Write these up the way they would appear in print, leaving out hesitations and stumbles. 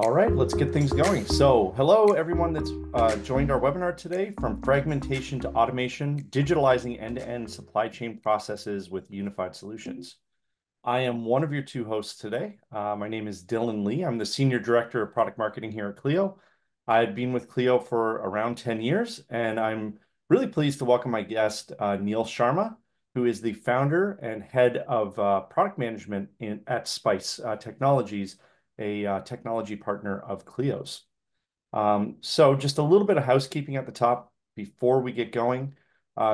All right, let's get things going. So, hello everyone that's joined our webinar today, from fragmentation to automation, digitalizing end-to-end supply chain processes with unified solutions. I am one of your two hosts today. My name is Dylan Lee. I'm the Senior Director of Product Marketing here at Clio. I've been with Clio for around 10 years, and I'm really pleased to welcome my guest, Neil Sharma, who is the founder and head of product management at Spice Technologies, a technology partner of Clio's. So just a little bit of housekeeping at the top before we get going.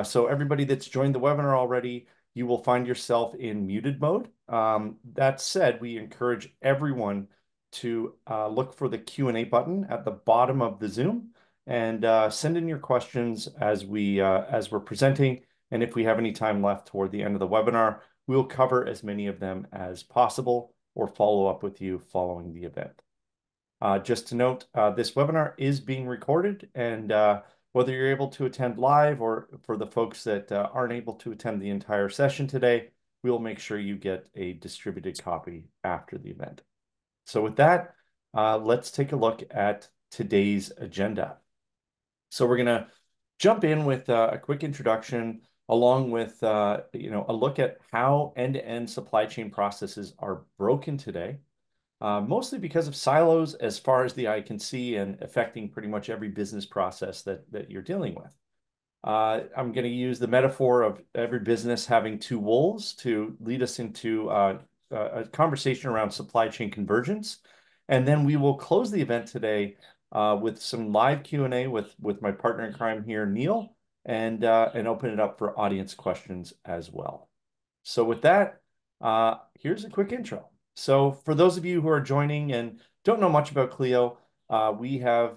So everybody that's joined the webinar already, you will find yourself in muted mode. That said, we encourage everyone to look for the Q&A button at the bottom of the Zoom and send in your questions as we're presenting. And if we have any time left toward the end of the webinar, we'll cover as many of them as possible or follow up with you following the event. Just to note, this webinar is being recorded, and whether you're able to attend live or for the folks that aren't able to attend the entire session today, we'll make sure you get a distributed copy after the event. So with that, let's take a look at today's agenda. So we're going to jump in with a quick introduction, along with a look at how end-to-end supply chain processes are broken today, mostly because of silos as far as the eye can see and affecting pretty much every business process that you're dealing with. I'm going to use the metaphor of every business having two wolves to lead us into a conversation around supply chain convergence. And then we will close the event today with some live Q&A with my partner in crime here, Neil, and open it up for audience questions as well. So with that, here's a quick intro. So for those of you who are joining and don't know much about Clio, we have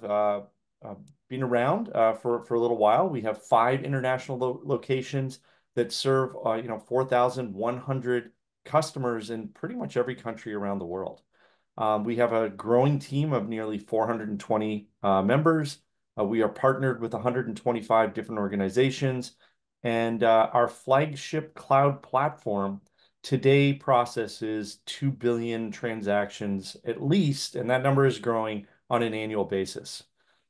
been around for a little while. We have 5 international locations that serve 4,100 customers in pretty much every country around the world. We have a growing team of nearly 420 members. We are partnered with 125 different organizations, and our flagship cloud platform today processes 2 billion transactions at least, and that number is growing on an annual basis.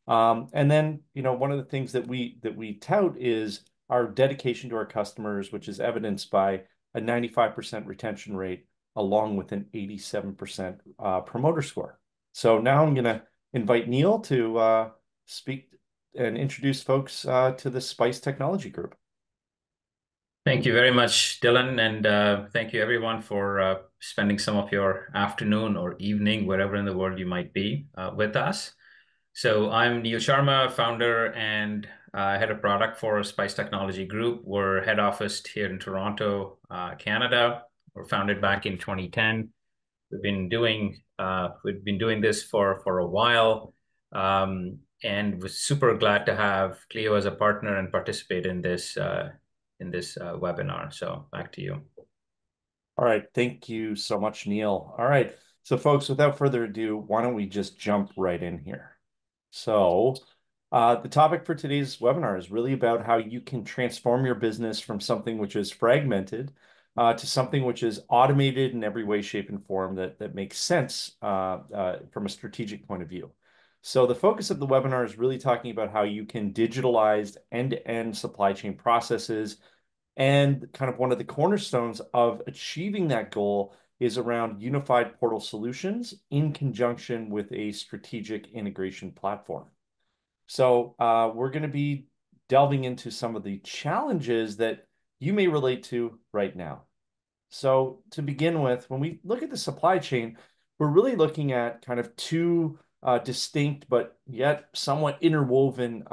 And then, one of the things that we tout is our dedication to our customers, which is evidenced by a 95% retention rate, along with an 87% promoter score. So now I'm going to invite Neil to speak and introduce folks to the Spice Technology Group. Thank you very much, Dylan, and thank you everyone for spending some of your afternoon or evening, wherever in the world you might be, with us. So I'm Neil Sharma, founder and head of product for Spice Technology Group. We're head officed here in Toronto, Canada. We're founded back in 2010. We've been doing this for a while, and we're super glad to have Clio as a partner and participate in this webinar. So back to you. All right, thank you so much, Neil. All right, so folks, without further ado, why don't we just jump right in here? So the topic for today's webinar is really about how you can transform your business from something which is fragmented to something which is automated in every way, shape, and form that makes sense from a strategic point of view. So the focus of the webinar is really talking about how you can digitalize end-to-end supply chain processes, and kind of one of the cornerstones of achieving that goal is around unified portal solutions in conjunction with a strategic integration platform. So we're going to be delving into some of the challenges that you may relate to right now. So to begin with, when we look at the supply chain, we're really looking at kind of two distinct but yet somewhat interwoven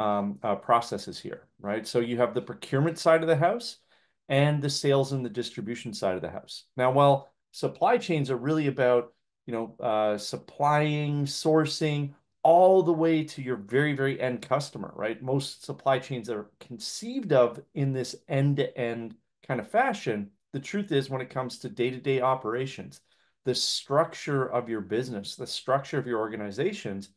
processes here, right? So you have the procurement side of the house and the sales and the distribution side of the house. Now, while supply chains are really about, supplying, sourcing, all the way to your very, very end customer, right? Most supply chains are conceived of in this end-to-end kind of fashion. The truth is, when it comes to day-to-day operations, the structure of your business, the structure of your organizations,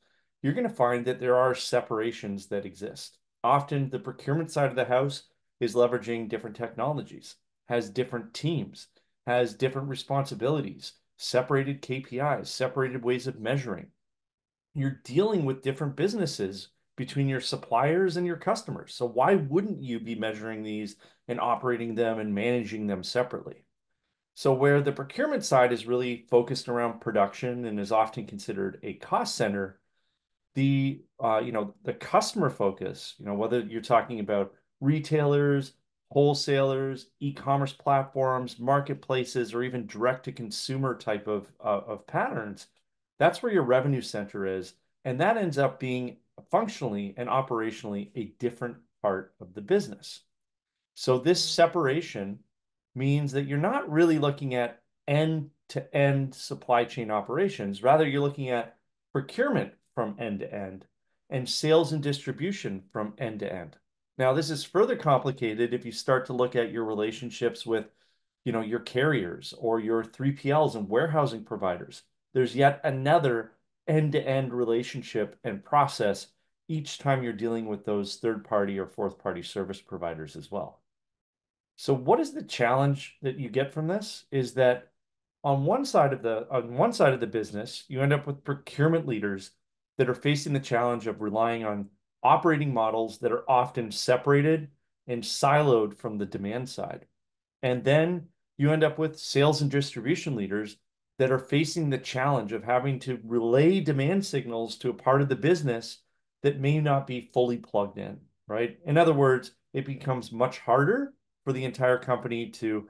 you're going to find that there are separations that exist. Often the procurement side of the house is leveraging different technologies, has different teams, has different responsibilities, separated KPIs, separated ways of measuring. you're dealing with different businesses between your suppliers and your customers. So why wouldn't you be measuring these and operating them and managing them separately? So where the procurement side is really focused around production and is often considered a cost center, the customer focus, whether you're talking about retailers, wholesalers, e-commerce platforms, marketplaces, or even direct to consumer type of patterns, that's where your revenue center is. And that ends up being functionally and operationally a different part of the business. So this separation means that you're not really looking at end-to-end supply chain operations. Rather, you're looking at procurement from end to end and sales and distribution from end to end. Now, this is further complicated if you start to look at your relationships with, your carriers or your 3PLs and warehousing providers. There's yet another end-to-end relationship and process each time you're dealing with those third-party or fourth-party service providers as well. So what is the challenge that you get from this is that on one side of the business, you end up with procurement leaders that are facing the challenge of relying on operating models that are often separated and siloed from the demand side. And then you end up with sales and distribution leaders that are facing the challenge of having to relay demand signals to a part of the business that may not be fully plugged in, right? In other words, it becomes much harder for the entire company to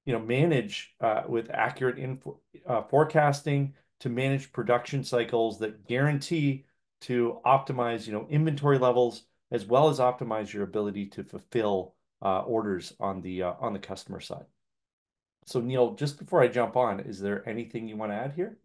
manage with accurate forecasting, to manage production cycles that guarantee to optimize inventory levels as well as optimize your ability to fulfill orders on the customer side. So Neil, just before I jump on, is there anything you want to add here?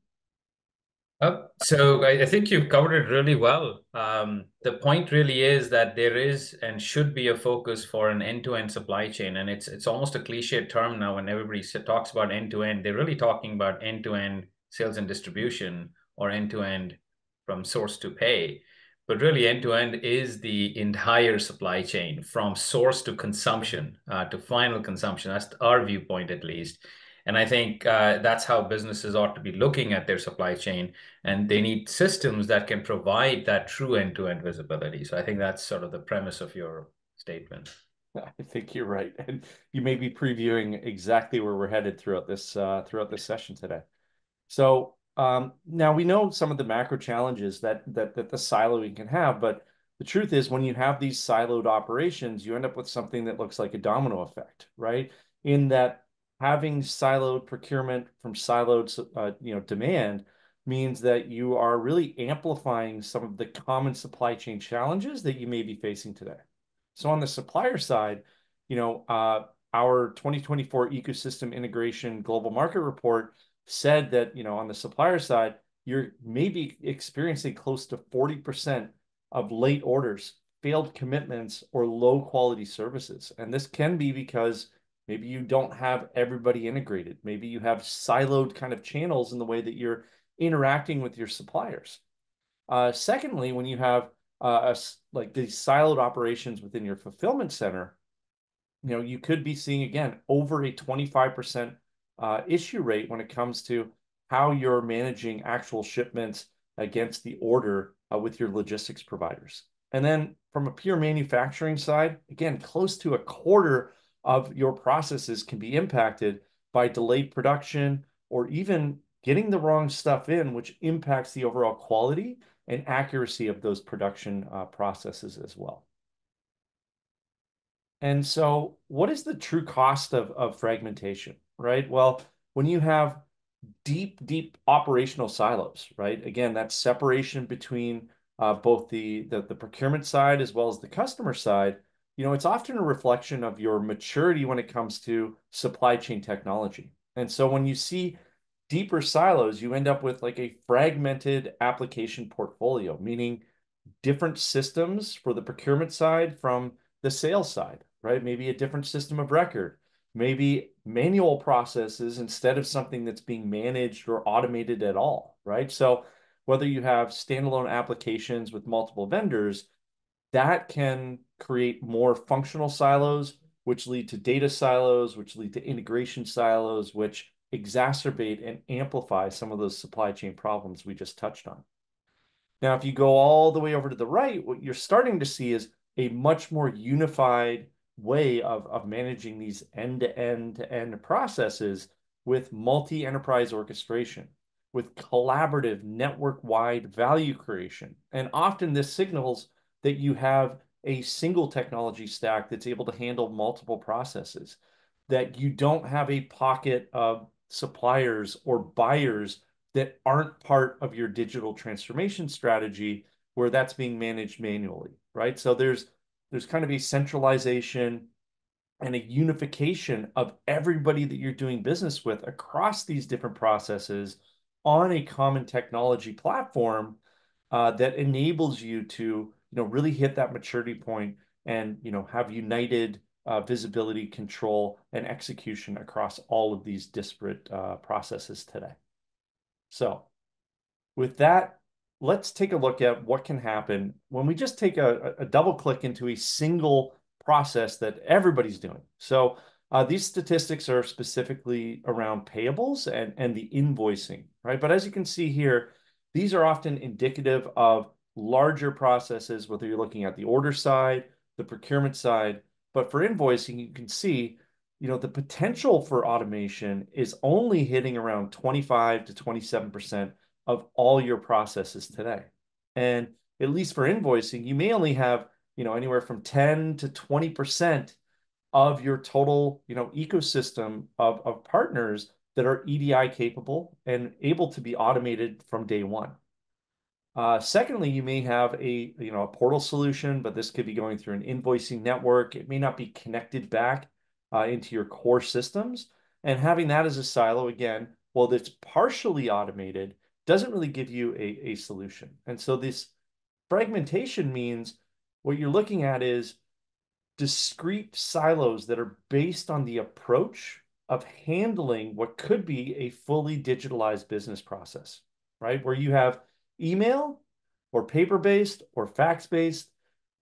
So I think you've covered it really well. The point really is that there is and should be a focus for an end-to-end supply chain, and it's almost a cliche term now. When everybody talks about end-to-end, they're really talking about end-to-end sales and distribution or end-to-end from source to pay. But really, end-to-end is the entire supply chain from source to consumption, to final consumption. That's our viewpoint, at least. And I think that's how businesses ought to be looking at their supply chain, and they need systems that can provide that true end-to-end visibility. So I think that's sort of the premise of your statement. I think you're right, and you may be previewing exactly where we're headed throughout this session today. So now we know some of the macro challenges that the siloing can have, but the truth is when you have these siloed operations, you end up with something that looks like a domino effect, right? In that having siloed procurement from siloed demand means that you are really amplifying some of the common supply chain challenges that you may be facing today. So on the supplier side, our 2024 ecosystem integration global market report said that, on the supplier side, you're maybe experiencing close to 40% of late orders, failed commitments, or low quality services. And this can be because maybe you don't have everybody integrated. Maybe you have siloed kind of channels in the way that you're interacting with your suppliers. Secondly, when you have like these siloed operations within your fulfillment center, you could be seeing again over a 25% issue rate when it comes to how you're managing actual shipments against the order with your logistics providers. And then from a pure manufacturing side, again, close to a quarter of your processes can be impacted by delayed production or even getting the wrong stuff in, which impacts the overall quality and accuracy of those production processes as well. And so, what is the true cost of fragmentation, right? Well, when you have deep operational silos, right? Again, that separation between both the procurement side as well as the customer side, it's often a reflection of your maturity when it comes to supply chain technology. And so when you see deeper silos, you end up with like a fragmented application portfolio, meaning different systems for the procurement side from the sales side, right? Maybe a different system of record, maybe manual processes instead of something that's being managed or automated at all, right? So whether you have standalone applications with multiple vendors, that can create more functional silos, which lead to data silos, which lead to integration silos, which exacerbate and amplify some of those supply chain problems we just touched on. Now, if you go all the way over to the right, what you're starting to see is a much more unified way of managing these end-to-end processes with multi-enterprise orchestration, with collaborative network-wide value creation. And often this signals that you have a single technology stack that's able to handle multiple processes, that you don't have a pocket of suppliers or buyers that aren't part of your digital transformation strategy where that's being managed manually, right? So there's kind of a centralization and a unification of everybody that you're doing business with across these different processes on a common technology platform that enables you to, really hit that maturity point and, have united visibility, control, and execution across all of these disparate processes today. So with that, let's take a look at what can happen when we just take a double click into a single process that everybody's doing. So these statistics are specifically around payables and the invoicing, right? But as you can see here, these are often indicative of larger processes, whether you're looking at the order side, the procurement side. But for invoicing, you can see, the potential for automation is only hitting around 25 to 27% of all your processes today. And at least for invoicing, you may only have, anywhere from 10 to 20% of your total, ecosystem of partners that are EDI capable and able to be automated from day one. Secondly, you may have a portal solution, but this could be going through an invoicing network. It may not be connected back into your core systems. And having that as a silo, again, well, that's partially automated, doesn't really give you a solution. And so this fragmentation means what you're looking at is discrete silos that are based on the approach of handling what could be a fully digitalized business process, right? Where you have email or paper-based or fax-based.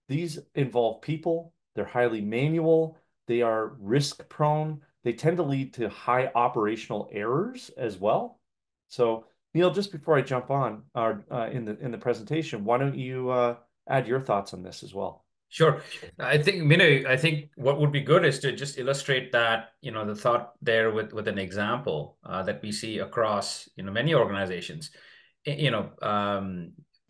These involve people. They're highly manual. They are risk prone. They tend to lead to high operational errors as well. So, Neil, just before I jump on in the presentation, why don't you add your thoughts on this as well? Sure. I think what would be good is to just illustrate that, the thought there with an example that we see across, many organizations. You know,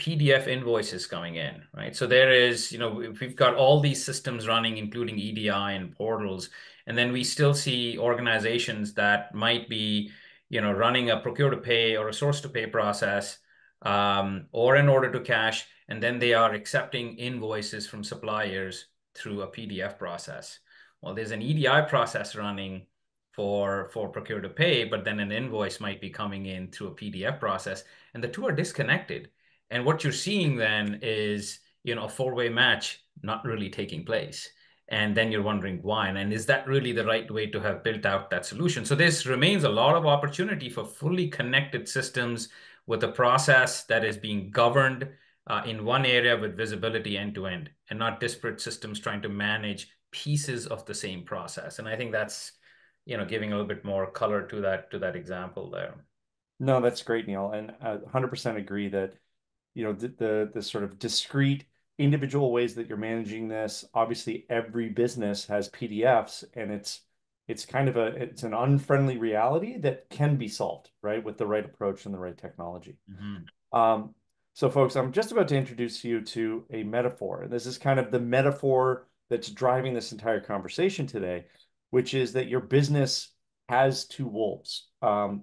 PDF invoices coming in, right? So there is, we've got all these systems running, including EDI and portals, and then we still see organizations that might be, running a procure to pay or a source to pay process, or an order to cash, and then they are accepting invoices from suppliers through a PDF process. Well, there's an EDI process running for procure to pay, but then an invoice might be coming in through a PDF process, and the two are disconnected. And what you're seeing then is, a four-way match not really taking place. And then you're wondering why. And is that really the right way to have built out that solution? So this remains a lot of opportunity for fully connected systems with a process that is being governed in one area with visibility end to end, and not disparate systems trying to manage pieces of the same process. And I think that's, giving a little bit more color to that example there. No, that's great, Neil. And I 100% agree that, the sort of discrete individual ways that you're managing this, obviously every business has PDFs and it's kind of it's an unfriendly reality that can be solved, right? With the right approach and the right technology. Mm-hmm. Um, so folks, I'm just about to introduce you to a metaphor. And this is kind of the metaphor that's driving this entire conversation today, which is that your business has two wolves.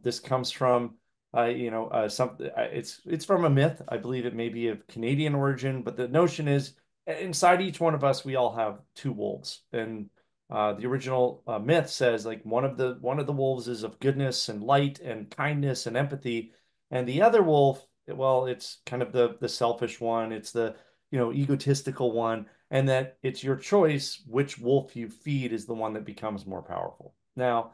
This comes from it's from a myth. I believe it may be of Canadian origin, but the notion is inside each one of us, we all have two wolves. And the original myth says like one of the wolves is of goodness and light and kindness and empathy, and the other wolf, well, it's kind of the selfish one. It's the egotistical one, and that it's your choice which wolf you feed is the one that becomes more powerful. Now,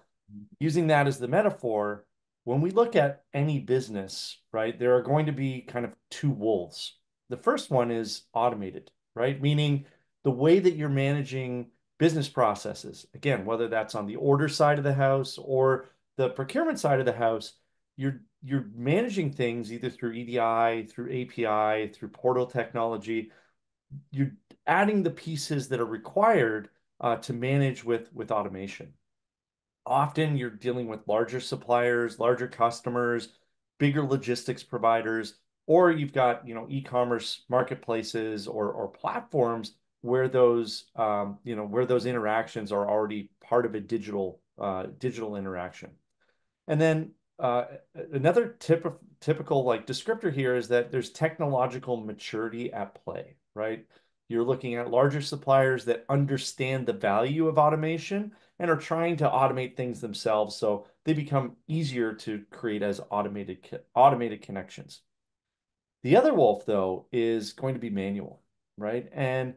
using that as the metaphor, when we look at any business, right, there are going to be kind of two wolves. The first one is automated, right? Meaning the way that you're managing business processes, again, whether that's on the order side of the house or the procurement side of the house, you're managing things either through EDI, through API, through portal technology. You're adding the pieces that are required to manage with automation. Often you're dealing with larger suppliers, larger customers, bigger logistics providers, or you've got, e-commerce marketplaces or platforms where those interactions are already part of a digital interaction. And then another typical like descriptor here is that there's technological maturity at play, right? You're looking at larger suppliers that understand the value of automation and are trying to automate things themselves, so they become easier to create as automated connections. The other wolf, though, is going to be manual, right? And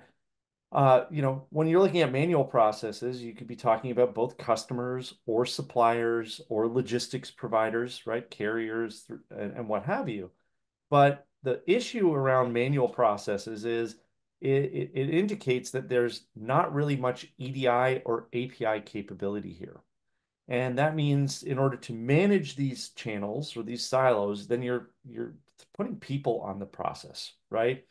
when you're looking at manual processes, you could be talking about both customers or suppliers or logistics providers, right? Carriers and what have you. But the issue around manual processes is it indicates that there's not really much EDI or API capability here. And that means in order to manage these channels or these silos, then you're putting people on the process, right?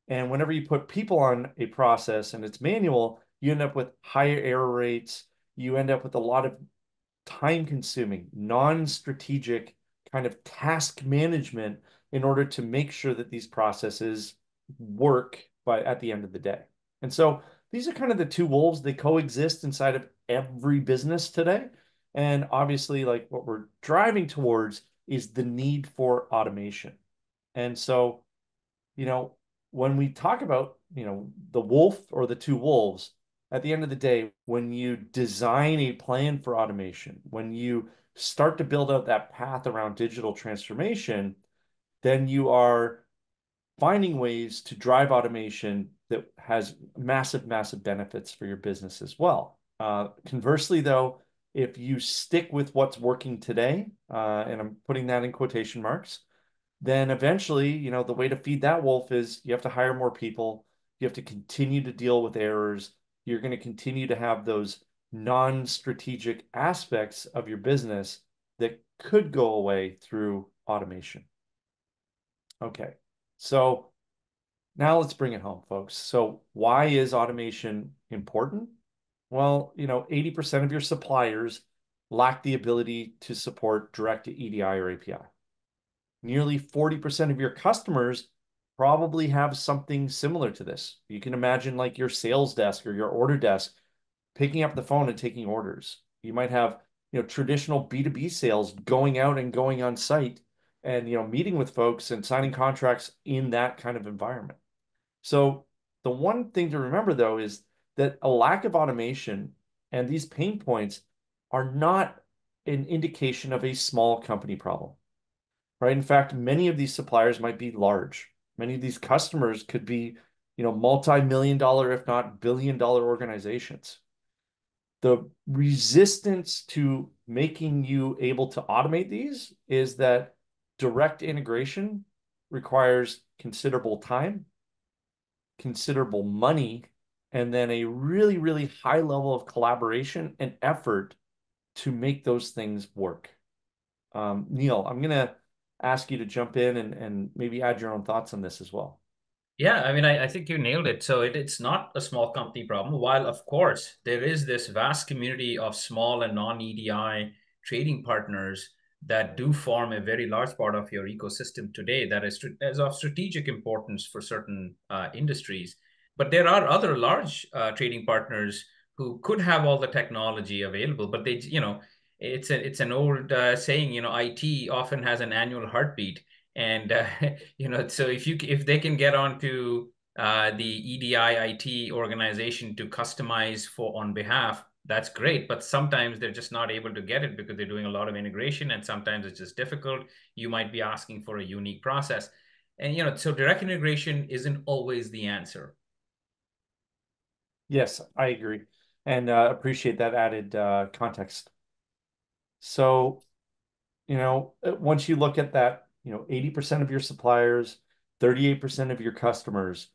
And whenever you put people on a process and it's manual, you end up with higher error rates. You end up with a lot of time-consuming, non-strategic kind of task management in order to make sure that these processes work by at the end of the day. And so these are kind of the two wolves. They coexist inside of every business today. And obviously, like what we're driving towards is the need for automation. And so, you know, when we talk about, the wolf or the two wolves, at the end of the day, when you design a plan for automation, when you start to build out that path around digital transformation, then you are finding ways to drive automation that has massive, massive benefits for your business as well. Conversely, though, if you stick with what's working today, and I'm putting that in quotation marks, then eventually, the way to feed that wolf is you have to hire more people. You have to continue to deal with errors. You're going to continue to have those non-strategic aspects of your business that could go away through automation. Okay, so now let's bring it home, folks. So why is automation important? Well, 80% of your suppliers lack the ability to support direct EDI or API. Nearly 40% of your customers probably have something similar to this. You can imagine like your sales desk or your order desk picking up the phone and taking orders. You might have, traditional B2B sales going out and going on site and, meeting with folks and signing contracts in that kind of environment. So the one thing to remember, though, is that a lack of automation and these pain points are not an indication of a small company problem, right? In fact, many of these suppliers might be large. Many of these customers could be, multi-million dollar, if not billion-dollar organizations. The resistance to making you able to automate these is that direct integration requires considerable time, considerable money, and then a really, really high level of collaboration and effort to make those things work. Neil, I'm going to ask you to jump in and maybe add your own thoughts on this as well. Yeah, I mean, I think you nailed it. So it's not a small company problem. While, of course, there is this vast community of small and non-EDI trading partners that do form a very large part of your ecosystem today that is of strategic importance for certain industries. But there are other large trading partners who could have all the technology available, but it's an old saying, IT often has an annual heartbeat. And so if they can get onto the EDI IT organization to customize for on behalf, that's great. But sometimes they're just not able to get it because they're doing a lot of integration, and sometimes it's just difficult. You might be asking for a unique process, and so direct integration isn't always the answer. Yes, I agree, and appreciate that added context. So, once you look at that, 80% of your suppliers, 38% of your customers,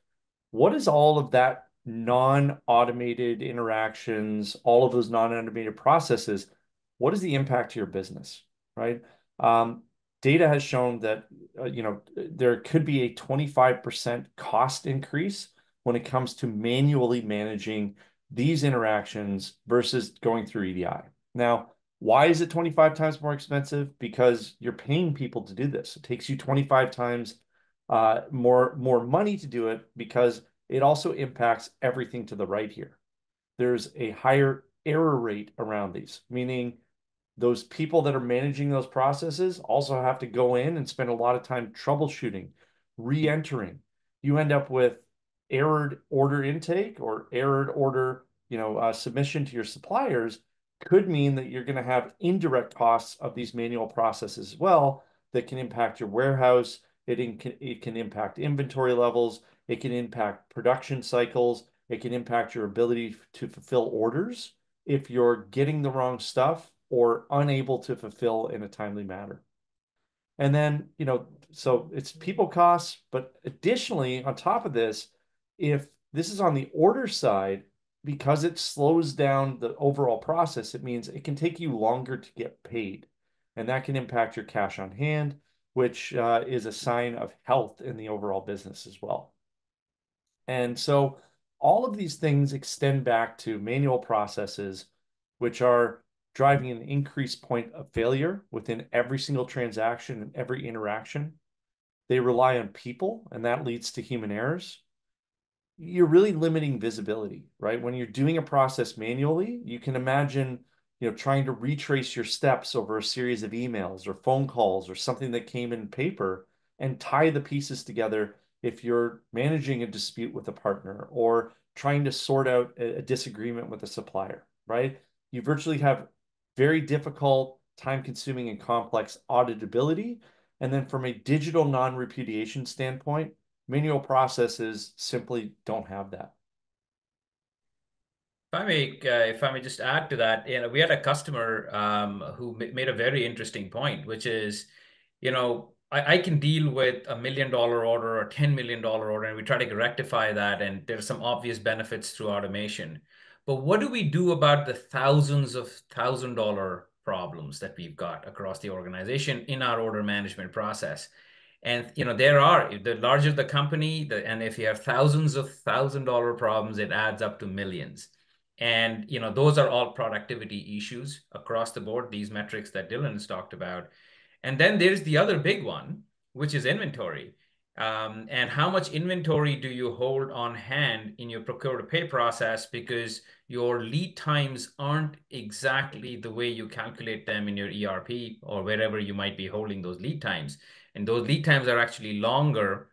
what is all of that non-automated interactions, all of those non-automated processes, what is the impact to your business, right? data has shown that there could be a 25% cost increase when it comes to manually managing these interactions versus going through EDI. Now, why is it 25 times more expensive? Because you're paying people to do this. It takes you 25 times more money to do it because it also impacts everything to the right here. There's a higher error rate around these, meaning those people that are managing those processes also have to go in and spend a lot of time troubleshooting, re-entering. You end up with errored order intake or errored order, submission to your suppliers could mean that you're going to have indirect costs of these manual processes as well that can impact your warehouse. It can impact inventory levels. It can impact production cycles. It can impact your ability to fulfill orders if you're getting the wrong stuff or unable to fulfill in a timely manner. And then, so it's people costs, but additionally, on top of this, if this is on the order side, because it slows down the overall process, it means it can take you longer to get paid. And that can impact your cash on hand, which is a sign of health in the overall business as well. And so all of these things extend back to manual processes, which are driving an increased point of failure within every single transaction and every interaction. They rely on people, and that leads to human errors. You're really limiting visibility, right? When you're doing a process manually, you can imagine, trying to retrace your steps over a series of emails or phone calls or something that came in paper and tie the pieces together if you're managing a dispute with a partner or trying to sort out a disagreement with a supplier, right? You virtually have very difficult, time-consuming, and complex auditability. And then from a digital non-repudiation standpoint, manual processes simply don't have that. If I may just add to that, we had a customer who made a very interesting point, which is, I can deal with $1 million order or $10 million order, and we try to rectify that, and there's some obvious benefits through automation. But what do we do about the thousands of $1,000 problems that we've got across the organization in our order management process? And the larger the company, and if you have thousands of $1,000 problems, it adds up to millions. And those are all productivity issues across the board, these metrics that Dylan's talked about. And then there's the other big one, which is inventory. And how much inventory do you hold on hand in your procure to pay process, because your lead times aren't exactly the way you calculate them in your ERP or wherever you might be holding those lead times. And those lead times are actually longer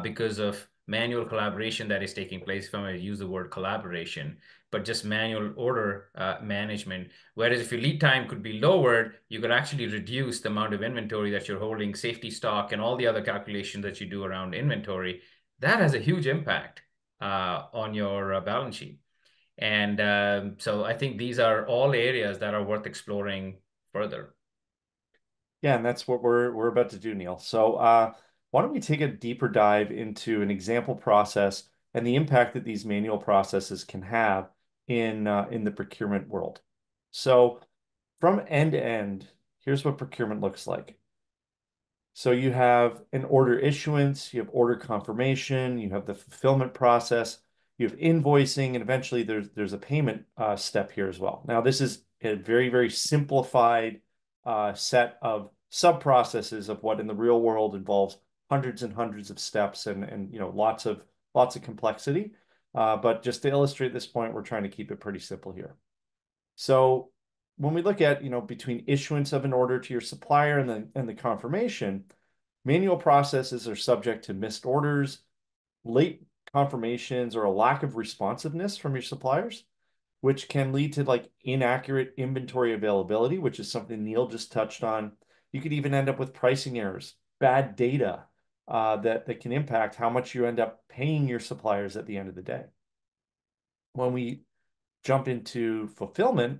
because of manual collaboration that is taking place, if I'm going to use the word collaboration, but just manual order management. Whereas if your lead time could be lowered, you could actually reduce the amount of inventory that you're holding, safety stock, and all the other calculations that you do around inventory. That has a huge impact on your balance sheet. And so I think these are all areas that are worth exploring further. Yeah, and that's what we're about to do, Neil. So why don't we take a deeper dive into an example process and the impact that these manual processes can have in the procurement world. So from end to end, here's what procurement looks like. So you have an order issuance, you have order confirmation, you have the fulfillment process, you have invoicing, and eventually there's a payment step here as well. Now, this is a very, very simplified set of sub-processes of what in the real world involves hundreds and hundreds of steps and lots of complexity. But just to illustrate this point, we're trying to keep it pretty simple here. So when we look at, between issuance of an order to your supplier and the confirmation, manual processes are subject to missed orders, late confirmations, or a lack of responsiveness from your suppliers, which can lead to like inaccurate inventory availability, which is something Neil just touched on. You could even end up with pricing errors, bad data that can impact how much you end up paying your suppliers at the end of the day. When we jump into fulfillment,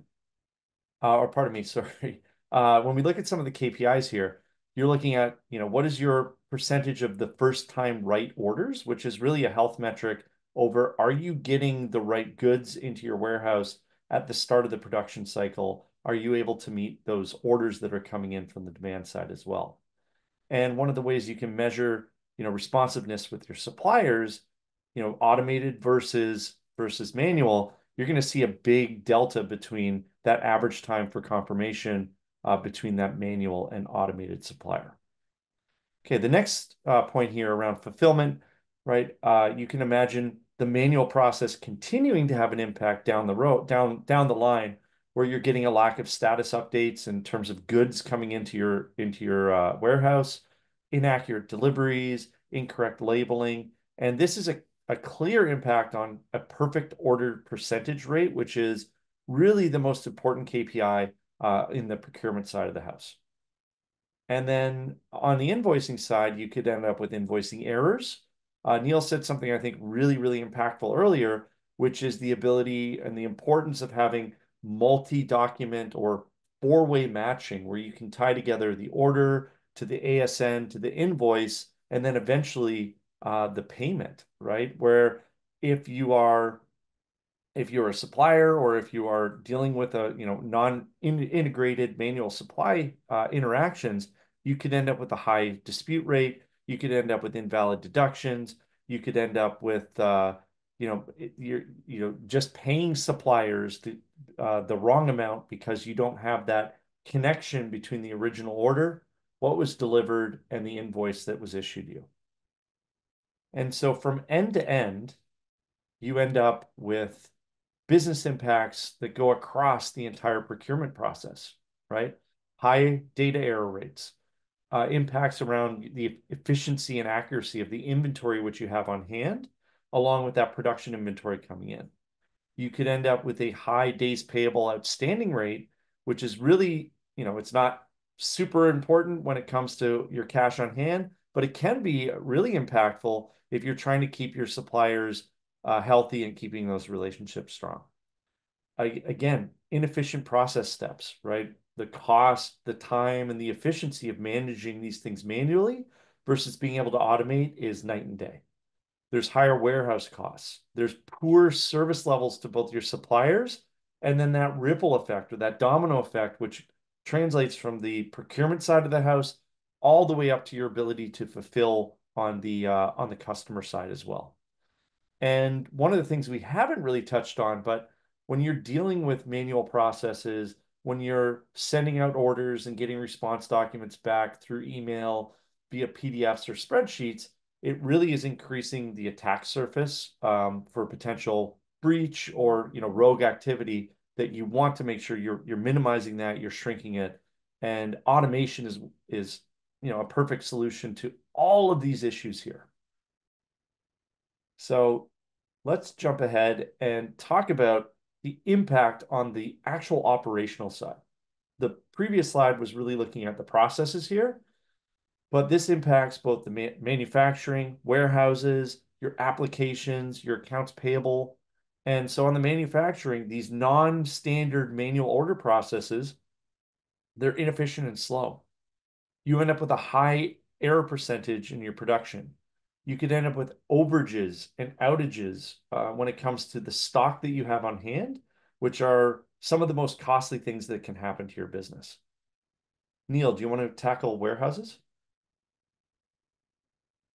or pardon me, sorry. When we look at some of the KPIs here, you're looking at, what is your percentage of the first time right orders, which is really a health metric over, are you getting the right goods into your warehouse at the start of the production cycle? Are you able to meet those orders that are coming in from the demand side as well? And one of the ways you can measure, responsiveness with your suppliers, automated versus manual, you're going to see a big delta between that average time for confirmation between that manual and automated supplier. Okay, the next point here around fulfillment, right? You can imagine the manual process continuing to have an impact down the road, down the line, where you're getting a lack of status updates in terms of goods coming into your warehouse, inaccurate deliveries, incorrect labeling, and this is a clear impact on a perfect order percentage rate, which is really the most important KPI in the procurement side of the house. And then on the invoicing side, you could end up with invoicing errors. Neil said something I think really, really impactful earlier, which is the ability and the importance of having multi-document or four-way matching, where you can tie together the order to the ASN to the invoice, and then eventually the payment, right? Where if you are if you're a supplier or if you are dealing with a non-integrated manual supply interactions, you could end up with a high dispute rate. You could end up with invalid deductions. You could end up with you're just paying suppliers the wrong amount because you don't have that connection between the original order, what was delivered, and the invoice that was issued you. And so from end to end, you end up with business impacts that go across the entire procurement process, right? High data error rates, impacts around the efficiency and accuracy of the inventory which you have on hand, along with that production inventory coming in. You could end up with a high days payable outstanding rate, which is really, it's not super important when it comes to your cash on hand, but it can be really impactful if you're trying to keep your suppliers healthy and keeping those relationships strong. Again, inefficient process steps, right? The cost, the time, and the efficiency of managing these things manually versus being able to automate is night and day. There's higher warehouse costs. There's poor service levels to both your suppliers, and then that ripple effect or that domino effect, which translates from the procurement side of the house all the way up to your ability to fulfill on the customer side as well. And one of the things we haven't really touched on, but when you're dealing with manual processes, when you're sending out orders and getting response documents back through email via PDFs or spreadsheets, it really is increasing the attack surface for potential breach or rogue activity that you want to make sure you're minimizing that, you're shrinking it. And automation is a perfect solution to all of these issues here. So let's jump ahead and talk about the impact on the actual operational side. The previous slide was really looking at the processes here, but this impacts both the manufacturing, warehouses, your applications, your accounts payable. And so on the manufacturing, these non-standard manual order processes, they're inefficient and slow. You end up with a high error percentage in your production. You could end up with overages and outages when it comes to the stock that you have on hand, which are some of the most costly things that can happen to your business. Neil, do you want to tackle warehouses?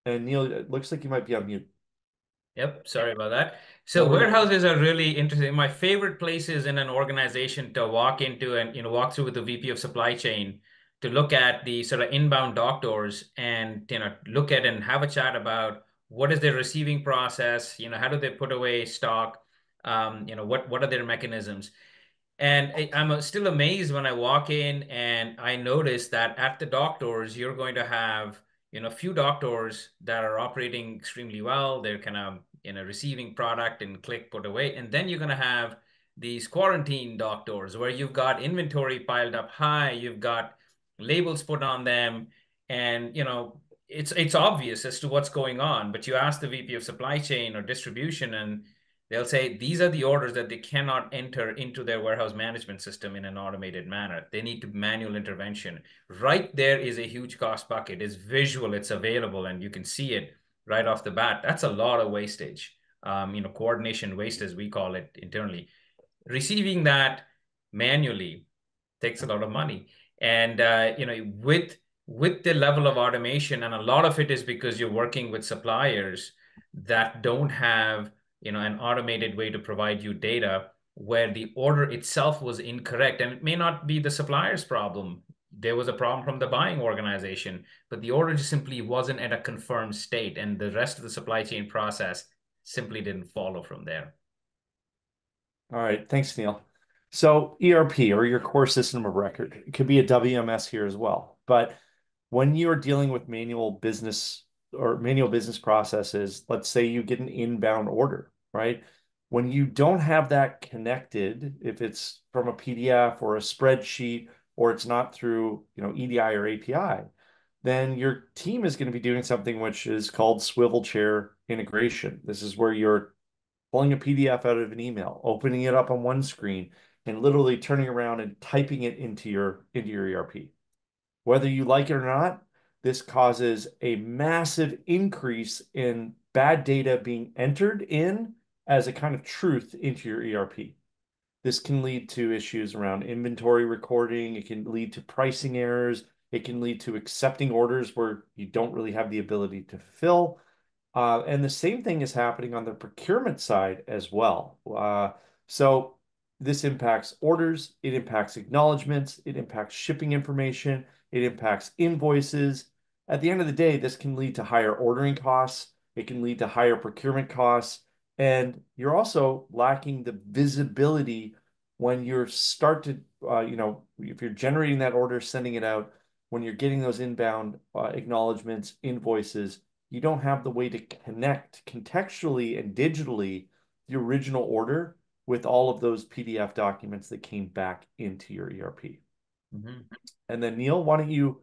And Neil, it looks like you might be on mute. Yep, sorry about that. No So worries. warehouses are really interesting. My favorite places in an organization to walk into and walk through with the VP of supply chain to look at the sort of inbound dock doors and look at and have a chat about what is their receiving process, how do they put away stock, what are their mechanisms. And I'm still amazed when I walk in and I notice that at the dock doors, you're going to have, a few dock doors that are operating extremely well. They're kind of, receiving product and click, put away. And then you're going to have these quarantine dock doors where you've got inventory piled up high, you've got labels put on them, and, it's obvious as to what's going on. But you ask the VP of supply chain or distribution, and they'll say these are the orders that they cannot enter into their warehouse management system in an automated manner. They need to manual intervention. Right there is a huge cost bucket. It's visual, it's available, and you can see it right off the bat. That's a lot of wastage. Coordination waste, as we call it internally. Receiving that manually takes a lot of money. And with with the level of automation, and a lot of it is because you're working with suppliers that don't have, an automated way to provide you data, where the order itself was incorrect. And it may not be the supplier's problem. There was a problem from the buying organization, but the order just simply wasn't at a confirmed state, and the rest of the supply chain process simply didn't follow from there. All right, thanks, Neil. So ERP, or your core system of record, it could be a WMS here as well. But when you're dealing with manual business processes, let's say you get an inbound order, right? When you don't have that connected, if it's from a PDF or a spreadsheet, or it's not through, EDI or API, then your team is going to be doing something which is called swivel chair integration. This is where you're pulling a PDF out of an email, opening it up on one screen, and literally turning around and typing it into your ERP. Whether you like it or not, this causes a massive increase in bad data being entered in as a kind of truth into your ERP. This can lead to issues around inventory recording. It can lead to pricing errors. It can lead to accepting orders where you don't really have the ability to fill. And the same thing is happening on the procurement side as well. So this impacts orders, it impacts acknowledgments, it impacts shipping information, it impacts invoices. At the end of the day, this can lead to higher ordering costs, it can lead to higher procurement costs, and you're also lacking the visibility when you're start to, if you're generating that order, sending it out, when you're getting those inbound acknowledgments, invoices, you don't have the way to connect contextually and digitally the original order with all of those PDF documents that came back into your ERP. Mhm. And then Neil, why don't you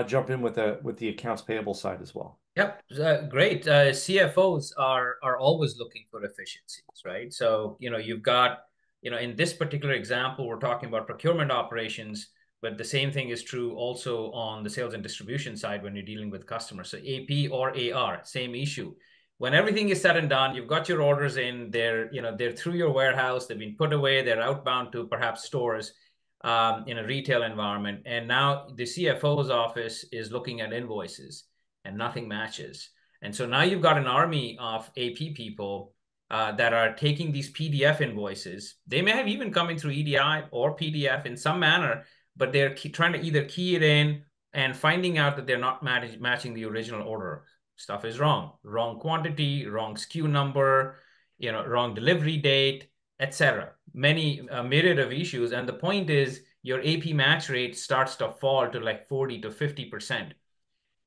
jump in with the accounts payable side as well? Yep, great. CFOs are always looking for efficiencies, right? So, you've got, in this particular example, we're talking about procurement operations, but the same thing is true also on the sales and distribution side when you're dealing with customers. So AP or AR, same issue. When everything is said and done, you've got your orders in, they're through your warehouse, they've been put away, they're outbound to perhaps stores in a retail environment. And now the CFO's office is looking at invoices and nothing matches. And so now you've got an army of AP people that are taking these PDF invoices. They may have even come in through EDI or PDF in some manner, but they're trying to either key it in and finding out that they're not matching the original order. Stuff is wrong. Wrong quantity, wrong SKU number, wrong delivery date, etc. Many a myriad of issues. And the point is your AP match rate starts to fall to like 40 to 50%.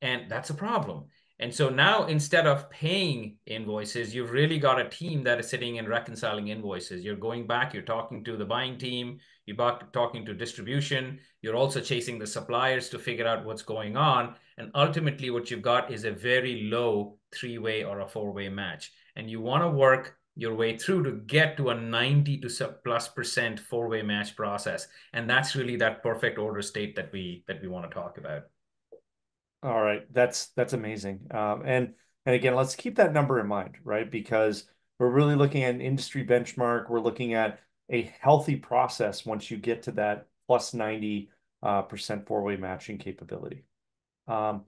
And that's a problem. And so now instead of paying invoices, you've really got a team that is sitting and reconciling invoices. You're going back, you're talking to the buying team, you're talking to distribution, you're also chasing the suppliers to figure out what's going on. And ultimately, what you've got is a very low three-way or a four-way match. And you want to work your way through to get to a 90 to plus% four-way match process. And that's really that perfect order state that we want to talk about. All right, that's amazing. And again, let's keep that number in mind, right? Because we're really looking at an industry benchmark. We're looking at a healthy process once you get to that plus 90 percent four-way matching capability. Um,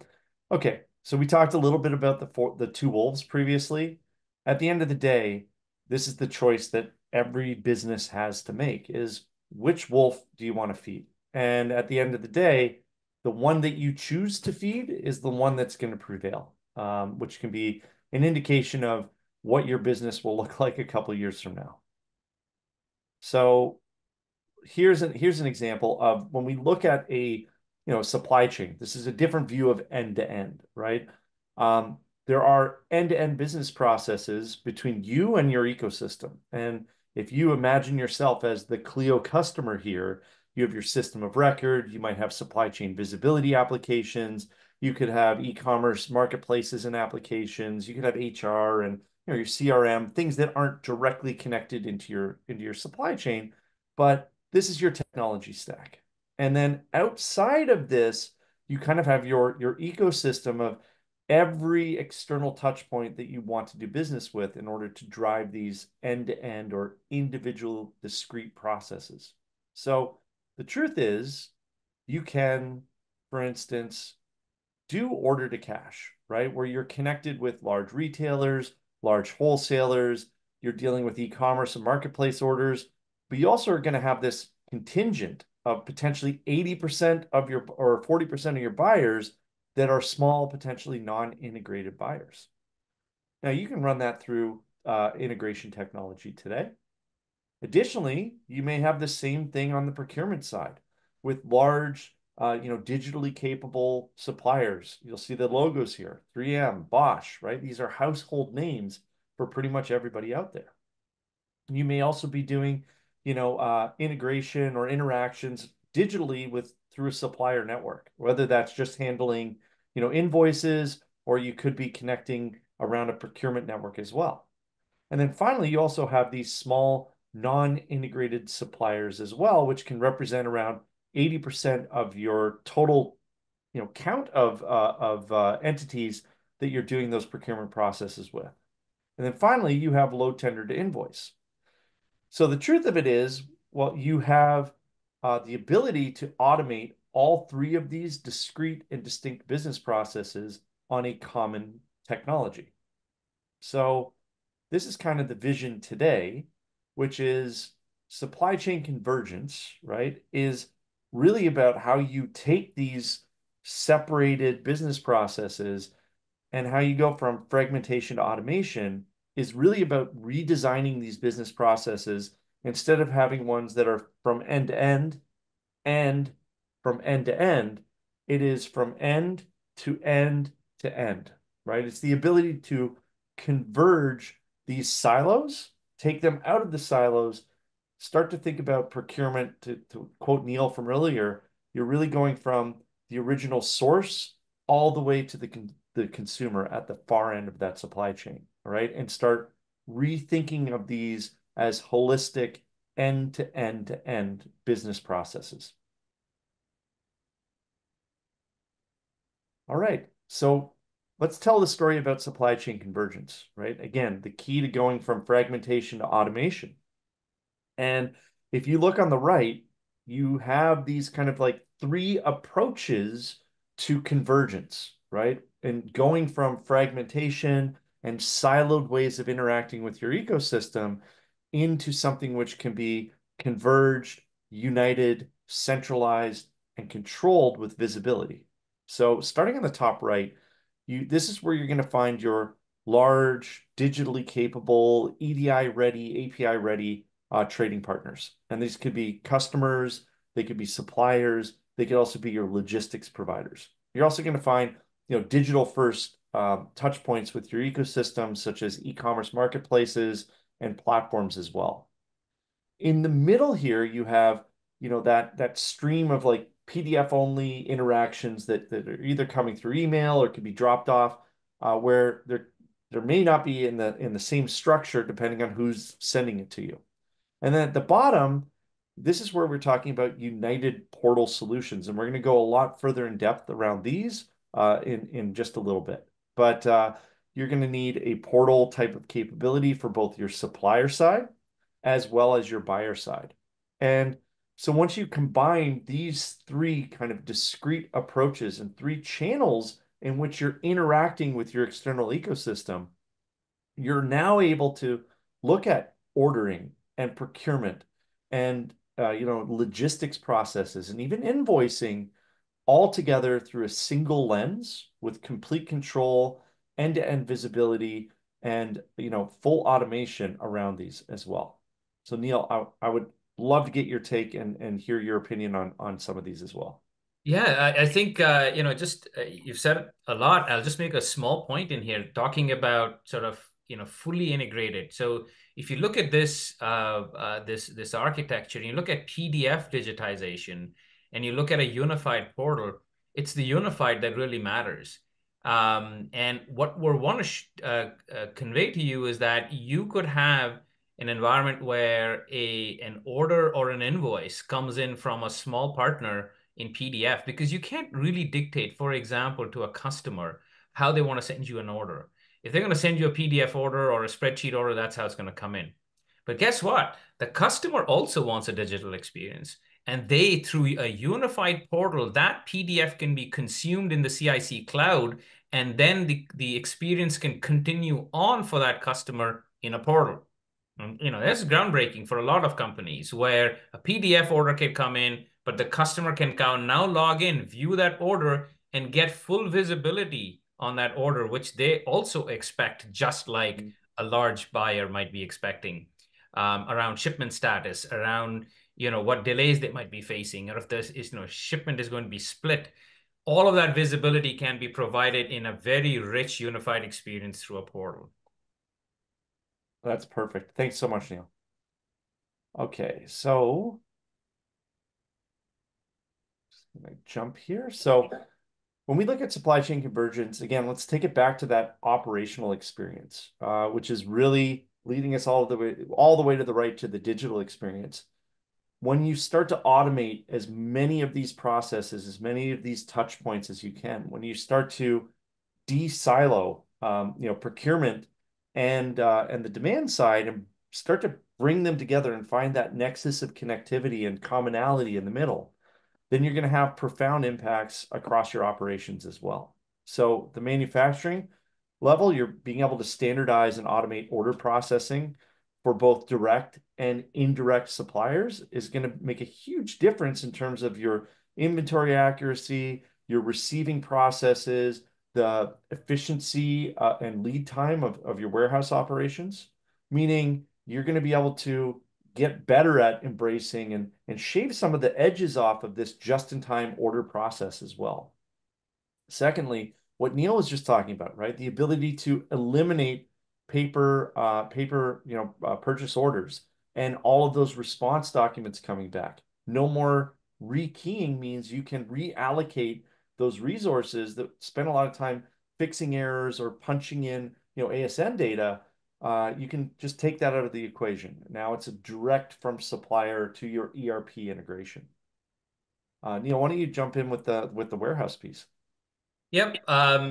okay, so we talked a little bit about the two wolves previously. At the end of the day, this is the choice that every business has to make: is which wolf do you want to feed? And at the end of the day, the one that you choose to feed is the one that's going to prevail, which can be an indication of what your business will look like a couple of years from now. So here's an example of when we look at a supply chain. This is a different view of end to end, right? There are end-to-end business processes between you and your ecosystem. And if you imagine yourself as the Clio customer here, you have your system of record, you might have supply chain visibility applications, you could have e-commerce marketplaces and applications, you could have HR and your CRM, things that aren't directly connected into your supply chain, but this is your technology stack. And then outside of this, you kind of have your ecosystem of every external touch point that you want to do business with in order to drive these end-to-end or individual discrete processes. So the truth is, you can, for instance, do order to cash, right? Where you're connected with large retailers, large wholesalers, you're dealing with e-commerce and marketplace orders, but you also are going to have this contingent of potentially 80% of your or 40% of your buyers that are small, potentially non-integrated buyers. Now you can run that through integration technology today. Additionally, you may have the same thing on the procurement side with large, digitally capable suppliers. You'll see the logos here, 3M, Bosch, right? These are household names for pretty much everybody out there. You may also be doing, integration or interactions digitally with through a supplier network, whether that's just handling, invoices, or you could be connecting around a procurement network as well. And then finally, you also have these small non-integrated suppliers as well, which can represent around 80% of your total, count of entities that you're doing those procurement processes with. And then finally, you have low tender to invoice. So the truth of it is, well, you have the ability to automate all three of these discrete and distinct business processes on a common technology. So this is kind of the vision today, which is supply chain convergence, right? Is really about how you take these separated business processes and how you go from fragmentation to automation is really about redesigning these business processes instead of having ones that are from end to end and from end to end, it is from end to end to end, right? It's the ability to converge these silos, take them out of the silos, start to think about procurement, to quote Neil from earlier, you're really going from the original source all the way to the consumer at the far end of that supply chain, right? And start rethinking of these as holistic end to end to end business processes. All right. So let's tell the story about supply chain convergence, right? Again, the key to going from fragmentation to automation. And if you look on the right, you have these kind of like three approaches to convergence, right? And going from fragmentation and siloed ways of interacting with your ecosystem into something which can be converged, united, centralized, and controlled with visibility. So starting on the top right, this is where you're going to find your large, digitally capable, EDI ready, API ready trading partners. And these could be customers, they could be suppliers, they could also be your logistics providers. You're also going to find, digital first touch points with your ecosystem, such as e-commerce marketplaces and platforms as well. In the middle here, you have, that stream of like PDF only interactions that are either coming through email or could be dropped off, where there may not be in the same structure depending on who's sending it to you. And then at the bottom, this is where we're talking about united portal solutions, and we're going to go a lot further in depth around these in just a little bit. But you're going to need a portal type of capability for both your supplier side as well as your buyer side. And so once you combine these three kind of discrete approaches and three channels in which you're interacting with your external ecosystem, you're now able to look at ordering and procurement and logistics processes and even invoicing all together through a single lens with complete control, end-to-end visibility, and full automation around these as well. So Neil, I would love to get your take and hear your opinion on some of these as well. Yeah, I think just you've said a lot. I'll just make a small point in here, talking about sort of fully integrated. So if you look at this architecture, and you look at PDF digitization, and you look at a unified portal, it's the unified that really matters. And what we want to convey to you is that you could have an environment where an order or an invoice comes in from a small partner in PDF, because you can't really dictate, for example, to a customer how they want to send you an order. If they're going to send you a PDF order or a spreadsheet order, that's how it's going to come in. But guess what? The customer also wants a digital experience. And they, through a unified portal, that PDF can be consumed in the CIC cloud, and then the experience can continue on for that customer in a portal. That's groundbreaking for a lot of companies where a PDF order can come in, but the customer can now log in, view that order, and get full visibility on that order, which they also expect, just like a large buyer might be expecting, around shipment status, around what delays they might be facing, or if there's shipment is going to be split. All of that visibility can be provided in a very rich unified experience through a portal. That's perfect. Thanks so much, Neil. Okay, so just gonna jump here. So when we look at supply chain convergence, again, let's take it back to that operational experience, which is really leading us all the way to the right to the digital experience. When you start to automate as many of these processes, as many of these touch points as you can, when you start to de-silo, procurement and the demand side, and start to bring them together and find that nexus of connectivity and commonality in the middle, then you're going to have profound impacts across your operations as well. So the manufacturing level, you're being able to standardize and automate order processing for both direct and indirect suppliers is going to make a huge difference in terms of your inventory accuracy, your receiving processes, the efficiency and lead time of your warehouse operations, meaning you're going to be able to get better at embracing and shave some of the edges off of this just-in-time order process as well. Secondly, what Neil was just talking about, right? The ability to eliminate paper purchase orders and all of those response documents coming back. No more rekeying means you can reallocate those resources that spend a lot of time fixing errors or punching in, ASN data. You can just take that out of the equation. Now it's a direct from supplier to your ERP integration. Neil, why don't you jump in with the warehouse piece? Yep,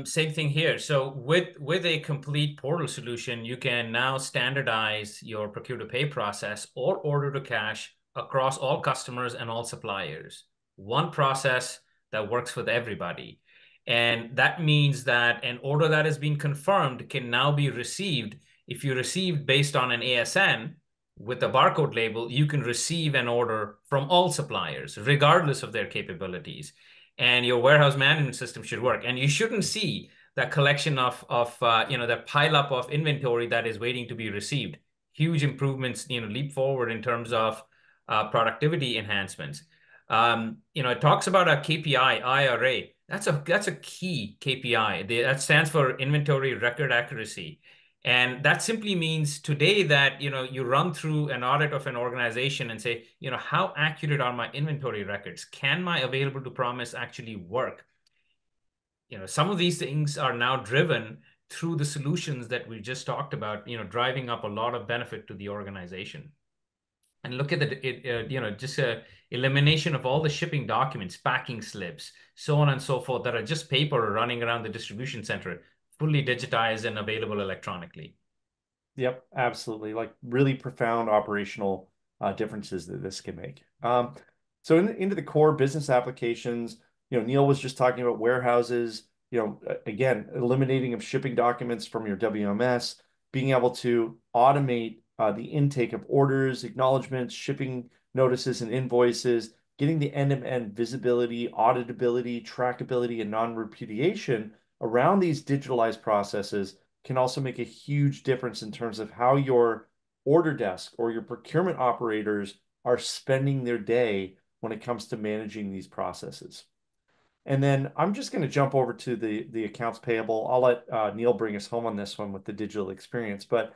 same thing here. So with a complete portal solution, you can now standardize your procure to pay process or order to cash across all customers and all suppliers. One process that works with everybody. And that means that an order that has been confirmed can now be received. If you received based on an ASN with a barcode label, you can receive an order from all suppliers, regardless of their capabilities, and your warehouse management system should work. And you shouldn't see that collection of that pile up of inventory that is waiting to be received. Huge improvements, leap forward in terms of productivity enhancements. It talks about a KPI, IRA. That's a key KPI. That stands for inventory record accuracy. And that simply means today that, you run through an audit of an organization and say, how accurate are my inventory records? Can my available to promise actually work? Some of these things are now driven through the solutions that we just talked about, driving up a lot of benefit to the organization. And look at just elimination of all the shipping documents, packing slips, so on and so forth, that are just paper running around the distribution center, fully digitized and available electronically. Yep, absolutely. Like really profound operational differences that this can make. So into the core business applications, Neil was just talking about warehouses, again, eliminating of shipping documents from your WMS, being able to automate the intake of orders, acknowledgments, shipping notices and invoices, getting the end-to-end visibility, auditability, trackability, and non-repudiation around these digitalized processes can also make a huge difference in terms of how your order desk or your procurement operators are spending their day when it comes to managing these processes. And then I'm just going to jump over to the accounts payable. I'll let Neil bring us home on this one with the digital experience. But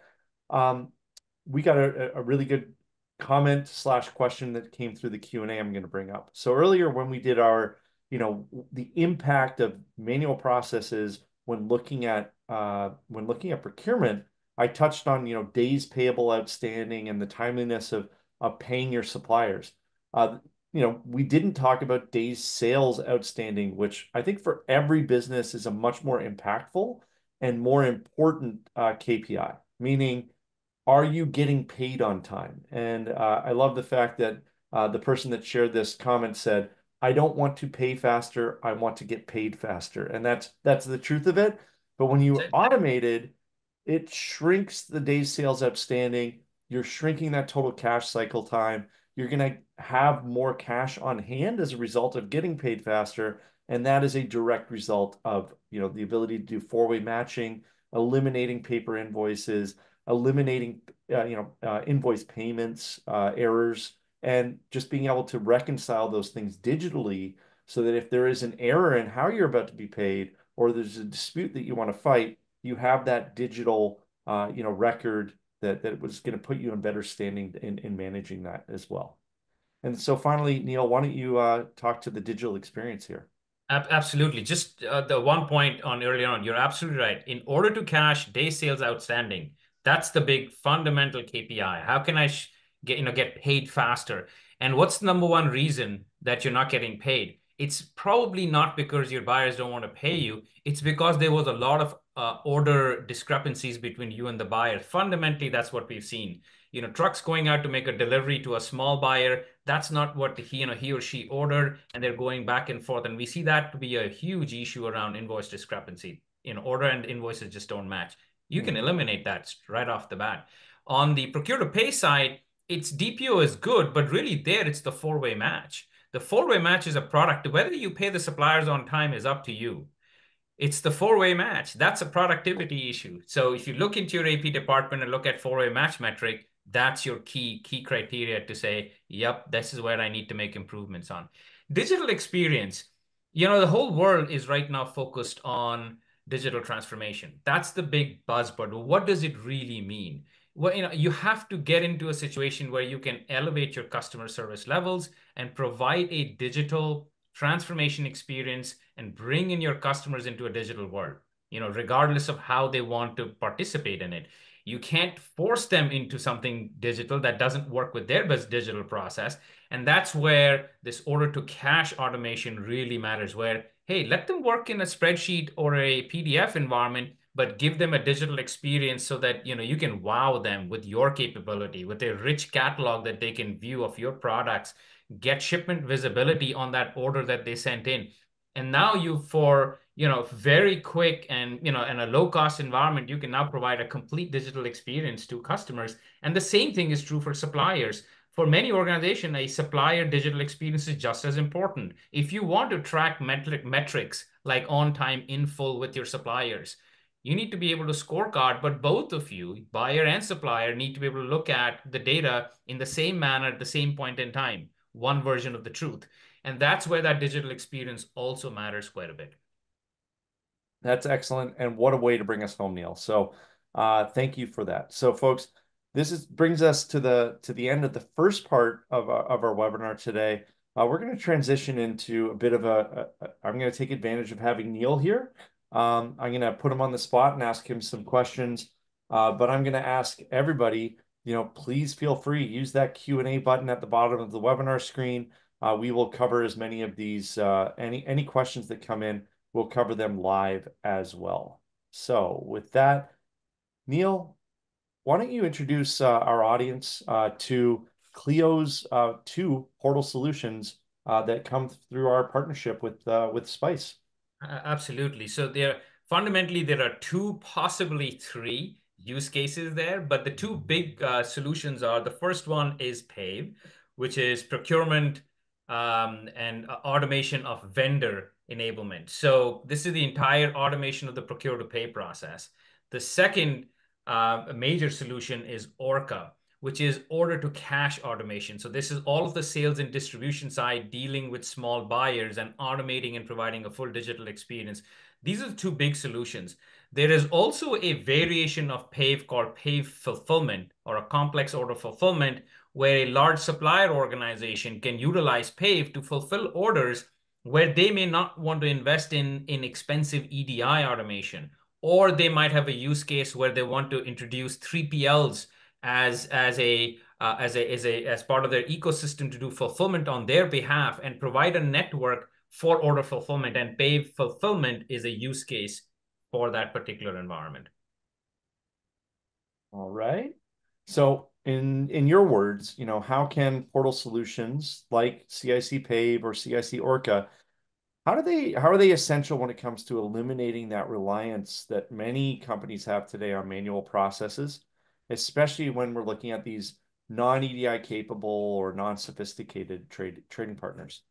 we got a really good comment slash question that came through the Q&A I'm going to bring up. So earlier when we did our, the impact of manual processes when looking at procurement, I touched on, days payable outstanding and the timeliness of paying your suppliers. We didn't talk about days sales outstanding, which I think for every business is a much more impactful and more important KPI, meaning are you getting paid on time? And I love the fact that The person that shared this comment said, "I don't want to pay faster. I want to get paid faster." And that's the truth of it. But when you automated, it shrinks the days sales outstanding. You're shrinking that total cash cycle time. You're going to have more cash on hand as a result of getting paid faster. And that is a direct result of, the ability to do four-way matching, eliminating paper invoices, eliminating, invoice payments, errors, and just being able to reconcile those things digitally so that if there is an error in how you're about to be paid or there's a dispute that you want to fight, you have that digital, record that was going to put you in better standing in managing that as well. And so finally, Neil, why don't you talk to the digital experience here? Absolutely. Just the one point on earlier on, you're absolutely right. In order to cash day sales outstanding, that's the big fundamental KPI. How can I get paid faster? And what's the number one reason that you're not getting paid? It's probably not because your buyers don't want to pay you. It's because there was a lot of order discrepancies between you and the buyer. Fundamentally, that's what we've seen. Trucks going out to make a delivery to a small buyer, that's not what he or she ordered, and they're going back and forth. And we see that to be a huge issue around invoice discrepancy. Order and invoices just don't match. You can eliminate that right off the bat. On the procure to pay side, its DPO is good, but really there it's the four-way match. The four-way match is a product. Whether you pay the suppliers on time is up to you. It's the four-way match. That's a productivity issue. So if you look into your AP department and look at four-way match metric, that's your key criteria to say, yep, this is where I need to make improvements on. Digital experience, the whole world is right now focused on digital transformation. That's the big buzzword. What does it really mean? Well, you have to get into a situation where you can elevate your customer service levels and provide a digital transformation experience and bring in your customers into a digital world, regardless of how they want to participate in it. You can't force them into something digital that doesn't work with their best digital process. And that's where this order to cash automation really matters, where, hey, let them work in a spreadsheet or a PDF environment, but give them a digital experience so that, you can wow them with your capability, with a rich catalog that they can view of your products, get shipment visibility on that order that they sent in. And now for very quick and in a low cost environment, you can now provide a complete digital experience to customers. And the same thing is true for suppliers. For many organizations, a supplier digital experience is just as important. If you want to track metrics like on time, in full with your suppliers, you need to be able to scorecard, but both of you, buyer and supplier, need to be able to look at the data in the same manner at the same point in time, one version of the truth. And that's where that digital experience also matters quite a bit. That's excellent. And what a way to bring us home, Neil. So thank you for that. So folks, brings us to the end of the first part of our webinar today. We're going to transition into a bit of I'm going to take advantage of having Neil here. I'm going to put him on the spot and ask him some questions. But I'm going to ask everybody, please feel free, use that Q&A button at the bottom of the webinar screen. We will cover as many of these, any questions that come in, we'll cover them live as well. So with that, Neil, why don't you introduce our audience to Clio's two portal solutions that come through our partnership with Spice? Absolutely. So fundamentally, there are two, possibly three use cases there, but the two big solutions are, the first one is PAVE, which is procurement and automation of vendor enablement. So this is the entire automation of the procure to pay process. The second major solution is Orca, which is order to cash automation. So this is all of the sales and distribution side dealing with small buyers and automating and providing a full digital experience. These are the two big solutions. There is also a variation of PAVE called PAVE fulfillment, or a complex order fulfillment, where a large supplier organization can utilize PAVE to fulfill orders where they may not want to invest in expensive EDI automation, or they might have a use case where they want to introduce 3PLs as part of their ecosystem to do fulfillment on their behalf and provide a network for order fulfillment. And PAVE fulfillment is a use case for that particular environment. All right. So in your words, how can portal solutions like CIC Pave or CIC Orca, how are they essential when it comes to eliminating that reliance that many companies have today on manual processes, especially when we're looking at these non-EDI capable or non-sophisticated trading partners?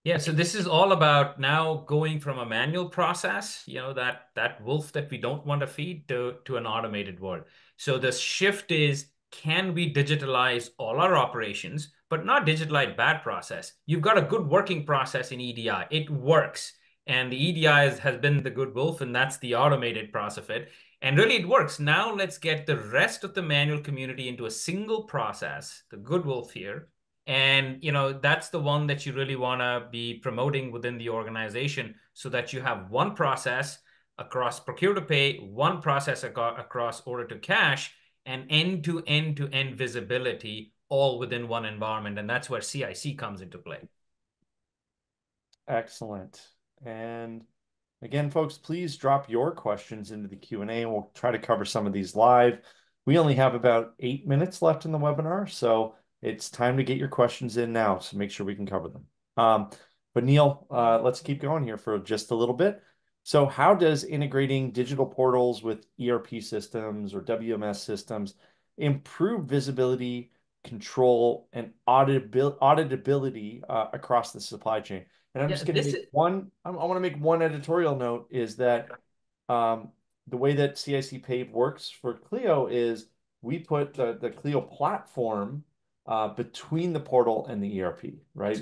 Yeah, so this is all about now going from a manual process, that wolf that we don't want to feed to an automated world. So the shift is, can we digitalize all our operations, but not digitalize bad process? You've got a good working process in EDI. It works. And the EDI has been the good wolf, and that's the automated process of it. And really it works. Now let's get the rest of the manual community into a single process, the good wolf here, and that's the one that you really want to be promoting within the organization, so that you have one process across procure to pay, one process across order to cash, and end-to-end visibility all within one environment. And that's where CIC comes into play. Excellent. And again, folks, please drop your questions into the Q&A and we'll try to cover some of these live. We only have about 8 minutes left in the webinar, so it's time to get your questions in now, so make sure we can cover them. But Neil, let's keep going here for just a little bit. So how does integrating digital portals with ERP systems or WMS systems improve visibility, control, and auditability across the supply chain? And I'm Yeah, just going to make I want to make one editorial note is that the way that CIC Pave works for Clio is we put the Clio platform between the portal and the ERP, right?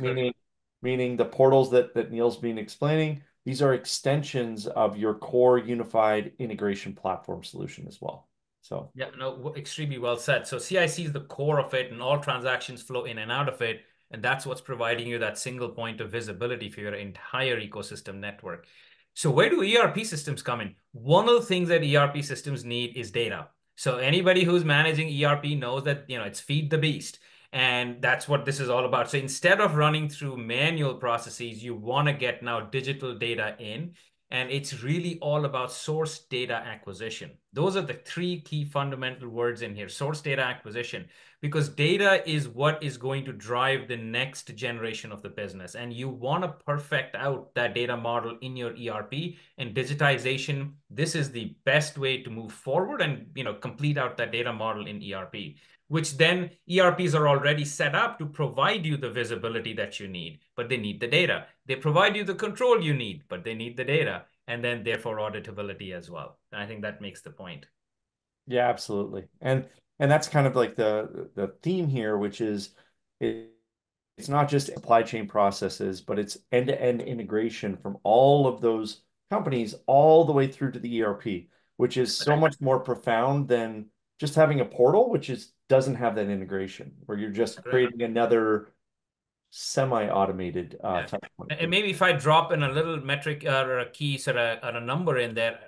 Meaning the portals that Neil's been explaining, these are extensions of your core unified integration platform solution as well. So yeah, no, extremely well said. So CIC is the core of it, and all transactions flow in and out of it. And that's what's providing you that single point of visibility for your entire ecosystem network. So where do ERP systems come in? One of the things that ERP systems need is data. So anybody who's managing ERP knows that, it's feed the beast. And that's what this is all about. So instead of running through manual processes, you want to get now digital data in. And it's really all about source data acquisition. Those are the three key fundamental words in here: source data acquisition, because data is what is going to drive the next generation of the business. And you want to perfect out that data model in your ERP, and digitization. This is the best way to move forward and, complete out that data model in ERP, which then ERPs are already set up to provide you the visibility that you need, but they need the data. They provide you the control you need, but they need the data, and then therefore auditability as well. And I think that makes the point. yeah, absolutely. And that's kind of like the theme here, which is it's not just supply chain processes, but it's end-to-end integration from all of those companies all the way through to the ERP, which is so much more profound than just having a portal, which doesn't have that integration, where you're just creating another semi-automated Yeah. touch point. And maybe if I drop in a little metric or a key sort of or a number in there,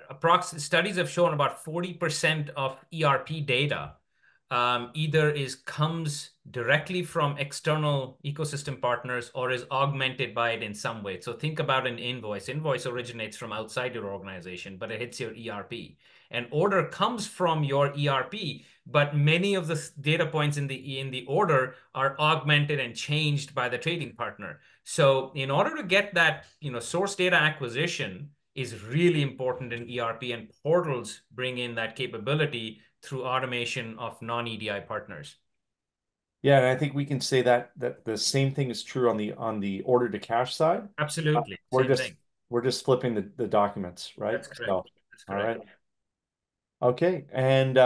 studies have shown about 40% of ERP data either comes directly from external ecosystem partners or is augmented by it in some way. So think about an invoice. Invoice originates from outside your organization, but it hits your ERP. An order comes from your ERP, but many of the data points in the order are augmented and changed by the trading partner. So in order to get that, source data acquisition is really important in ERP, and portals bring in that capability through automation of non-EDI partners. Yeah, and I think we can say that the same thing is true on the order to cash side. Absolutely. We're Same just thing. we're just flipping the documents, right? That's correct. So, That's all correct. right. Okay. And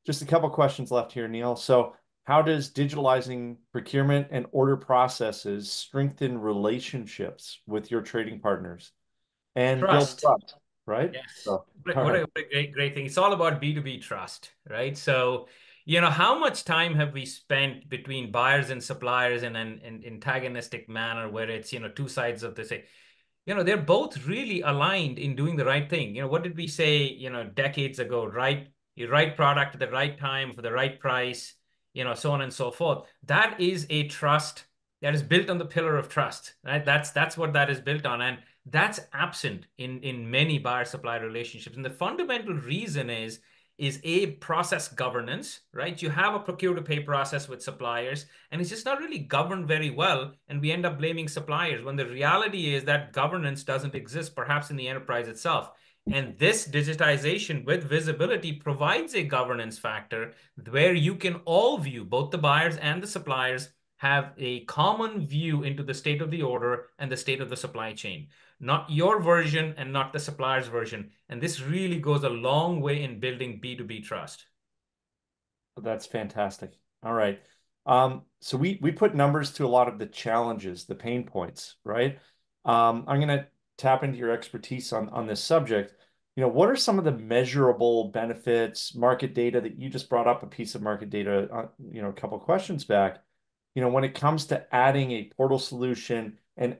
just a couple questions left here, Neil. So, how does digitalizing procurement and order processes strengthen relationships with your trading partners and build Trust. trust, right? Yes. So, What all a, what right. a great thing. It's all about B2B trust, right? So, how much time have we spent between buyers and suppliers in an antagonistic manner where it's, two sides of the same, they're both really aligned in doing the right thing. What did we say, decades ago, right? The right product at the right time for the right price, so on and so forth. That is a trust that is built on the pillar of trust, right? That's what that is built on. And that's absent in many buyer supplier relationships. And the fundamental reason is is a process governance, right? You have a procure to pay process with suppliers, and it's just not really governed very well. And we end up blaming suppliers when the reality is that governance doesn't exist, perhaps in the enterprise itself. And this digitization with visibility provides a governance factor where you can all view, both the buyers and the suppliers have a common view into the state of the order and the state of the supply chain, not your version and not the supplier's version. And this really goes a long way in building B2B trust. That's fantastic. All right. So we put numbers to a lot of the challenges, the pain points, right? I'm going to tap into your expertise on this subject. What are some of the measurable benefits, market data that you just brought up a piece of market data, a couple of questions back, when it comes to adding a portal solution and,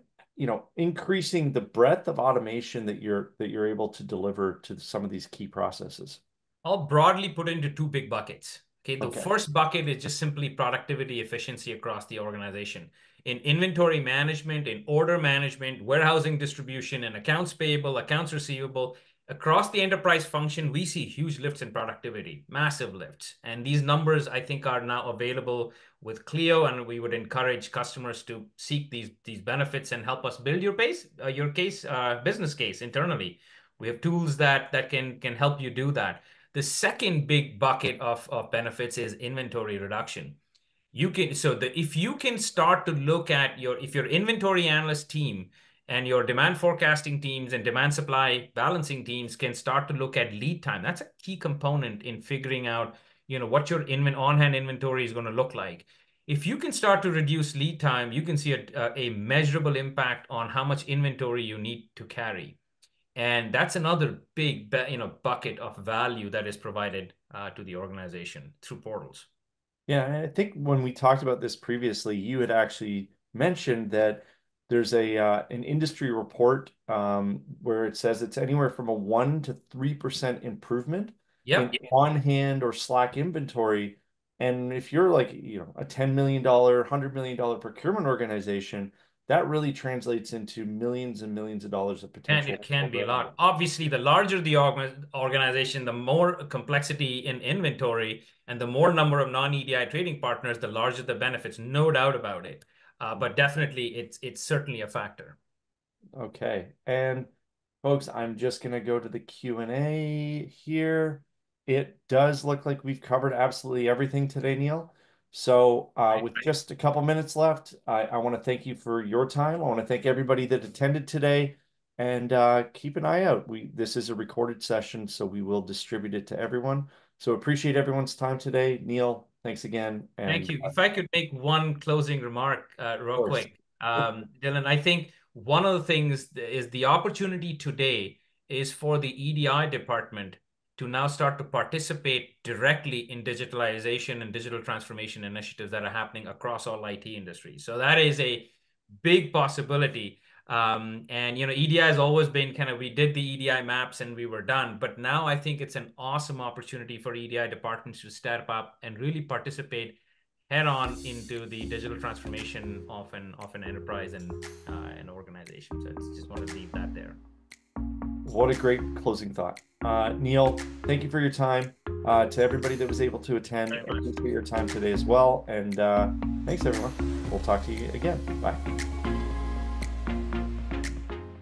increasing the breadth of automation that you're able to deliver to some of these key processes? I'll broadly put into two big buckets. Okay, the Okay. first bucket is just simply productivity efficiency across the organization. In inventory management, in order management, warehousing distribution, and accounts payable, accounts receivable, across the enterprise function, we see huge lifts in productivity, massive lifts. And these numbers, I think, are now available with Clio, and we would encourage customers to seek these benefits and help us build your business case internally. We have tools that can help you do that. The second big bucket of benefits is inventory reduction. If you can start to look at if your inventory analyst team and your demand forecasting teams and demand supply balancing teams can start to look at lead time, that's a key component in figuring out, what your on-hand inventory is going to look like. If you can start to reduce lead time, you can see a measurable impact on how much inventory you need to carry. And that's another big, bucket of value that is provided to the organization through portals. Yeah, and I think when we talked about this previously, you had actually mentioned that there's an industry report where it says it's anywhere from a 1 to 3% improvement in Yep. on-hand or Slack inventory. And if you're like, a $10 million, $100 million procurement organization, that really translates into millions and millions of dollars of And potential it can be a revenue. lot. Obviously, the larger the organization, the more complexity in inventory and the more number of non-EDI trading partners, the larger the benefits, no doubt about it. But definitely, it's certainly a factor. Okay. And folks, I'm just going to go to the Q&A here. It does look like we've covered absolutely everything today, Neil. So with just a couple minutes left, I want to thank you for your time. I want to thank everybody that attended today and keep an eye out. This is a recorded session, so we will distribute it to everyone. So appreciate everyone's time today. Neil, thanks again. Thank And you. of If I could make one closing remark real course. quick, Dylan, I think one of the things is the opportunity today is for the EDI department to now start to participate directly in digitalization and digital transformation initiatives that are happening across all IT industries. So that is a big possibility. And EDI has always been we did the EDI maps and we were done. But now I think it's an awesome opportunity for EDI departments to step up and really participate head on into the digital transformation of an enterprise and an organization. So I just want to leave that there. What a great closing thought. Neil, thank you for your time. To everybody that was able to attend, I appreciate your time today as well. And thanks, everyone. We'll talk to you again. Bye.